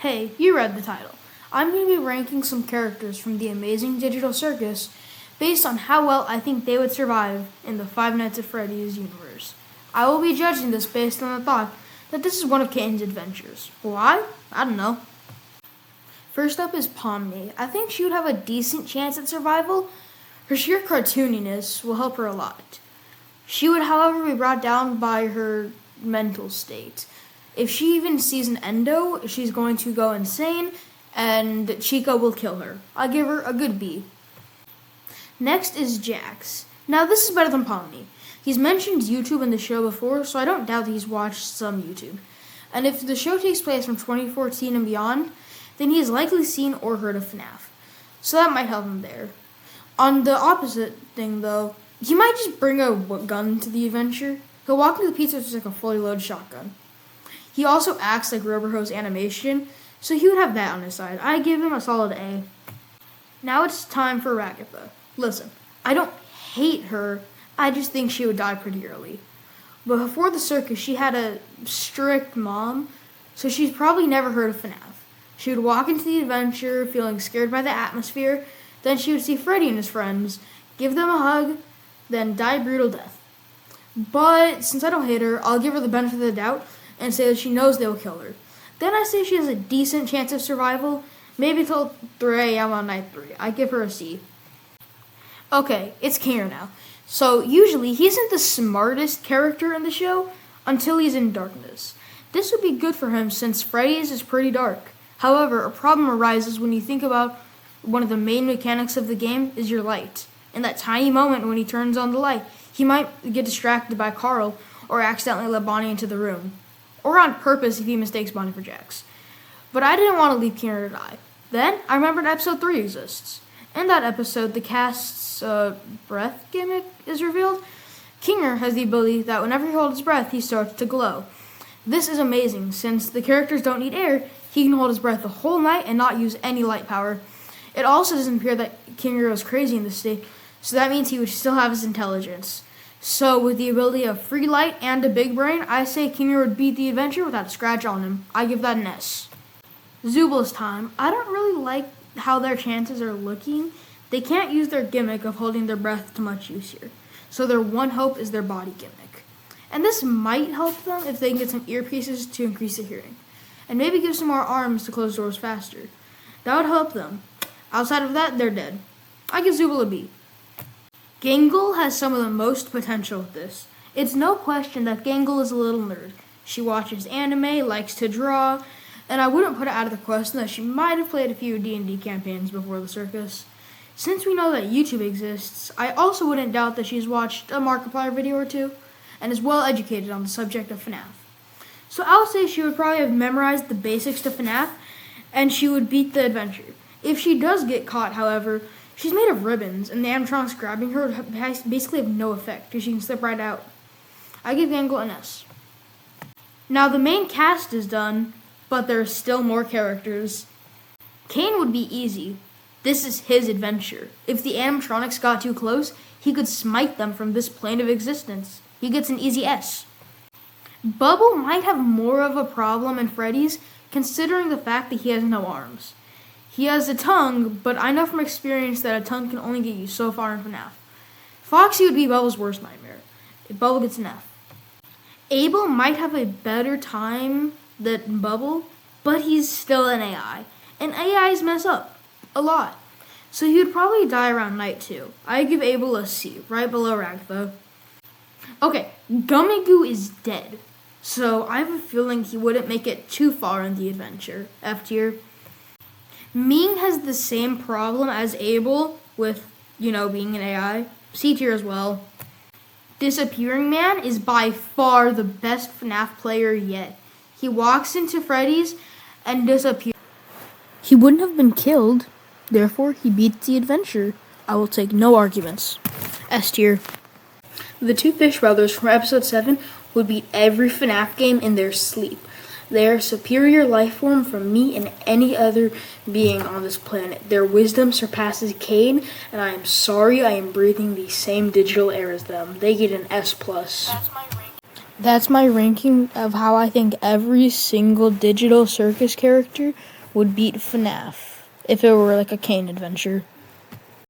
Hey, you read the title. I'm going to be ranking some characters from the Amazing Digital Circus based on how well I think they would survive in the Five Nights at Freddy's universe. I will be judging this based on the thought that this is one of Kane's adventures. Why? I don't know. First up is Pomni. I think she would have a decent chance at survival. Her sheer cartooniness will help her a lot. She would, however, be brought down by her mental state. If she even sees an endo, she's going to go insane, and Chica will kill her. I give her a good B. Next is Jax. Now this is better than Pomni. He's mentioned YouTube in the show before, so I don't doubt that he's watched some YouTube. And if the show takes place from 2014 and beyond, then he has likely seen or heard of FNAF. So that might help him there. On the opposite thing though, he might just bring a gun to the adventure. He'll walk into the pizza with like a fully loaded shotgun. He also acts like Roberho's animation, so he would have that on his side. I give him a solid A. Now it's time for Ragatha. Listen, I don't hate her, I just think she would die pretty early. But before the circus, she had a strict mom, so she's probably never heard of FNAF. She would walk into the adventure feeling scared by the atmosphere, then she would see Freddy and his friends, give them a hug, then die a brutal death. But since I don't hate her, I'll give her the benefit of the doubt and say that she knows they will kill her. Then I say she has a decent chance of survival, maybe till 3 a.m. on night 3. I give her a C. Okay, it's Kinger now. So usually he isn't the smartest character in the show until he's in darkness. This would be good for him since Freddy's is pretty dark. However, a problem arises when you think about one of the main mechanics of the game is your light. In that tiny moment when he turns on the light, he might get distracted by Carl or accidentally let Bonnie into the room. Or on purpose if he mistakes Bonnie for Jax. But I didn't want to leave Kinger to die. Then I remembered episode 3 exists. In that episode, the cast's breath gimmick is revealed. Kinger has the ability that whenever he holds his breath, he starts to glow. This is amazing, since the characters don't need air, he can hold his breath the whole night and not use any light power. It also doesn't appear that Kinger goes crazy in this state, so that means he would still have his intelligence. So with the ability of free light and a big brain, I say Kinger would beat the adventure without a scratch on him. I give that an S. Zubul's time. I don't really like how their chances are looking. They can't use their gimmick of holding their breath to much use here. So their one hope is their body gimmick. And this might help them if they can get some earpieces to increase their hearing. And maybe give some more arms to close doors faster. That would help them. Outside of that, they're dead. I give Zubul a B. Gangle has some of the most potential with this. It's no question that Gangle is a little nerd. She watches anime, likes to draw, and I wouldn't put it out of the question that she might have played a few D&D campaigns before the circus. Since we know that YouTube exists, I also wouldn't doubt that she's watched a Markiplier video or two, and is well educated on the subject of FNAF. So I would say she would probably have memorized the basics to FNAF, and she would beat the adventure. If she does get caught, however, she's made of ribbons, and the animatronics grabbing her would basically have no effect, because she can slip right out. I give Gangle an S. Now the main cast is done, but there are still more characters. Kane would be easy. This is his adventure. If the animatronics got too close, he could smite them from this plane of existence. He gets an easy S. Bubble might have more of a problem in Freddy's, considering the fact that he has no arms. He has a tongue, but I know from experience that a tongue can only get you so far in FNAF. Foxy would be Bubble's worst nightmare. Bubble gets an F. Abel might have a better time than Bubble, but he's still an AI. And AIs mess up. A lot. So he would probably die around night 2. I give Abel a C, right below Ragatha. Okay, Gummy Goo is dead. So I have a feeling he wouldn't make it too far in the adventure. F tier. Ming has the same problem as Abel with, being an AI. C tier as well. Disappearing Man is by far the best FNAF player yet. He walks into Freddy's and disappears. He wouldn't have been killed, therefore he beats the adventure. I will take no arguments. S tier. The two Fish brothers from episode 7 would beat every FNAF game in their sleep. They are a superior life form from me and any other being on this planet. Their wisdom surpasses Kane, and I am sorry I am breathing the same digital air as them. They get an S+. That's my rank. That's my ranking of how I think every single digital circus character would beat FNAF if it were like a Kane adventure.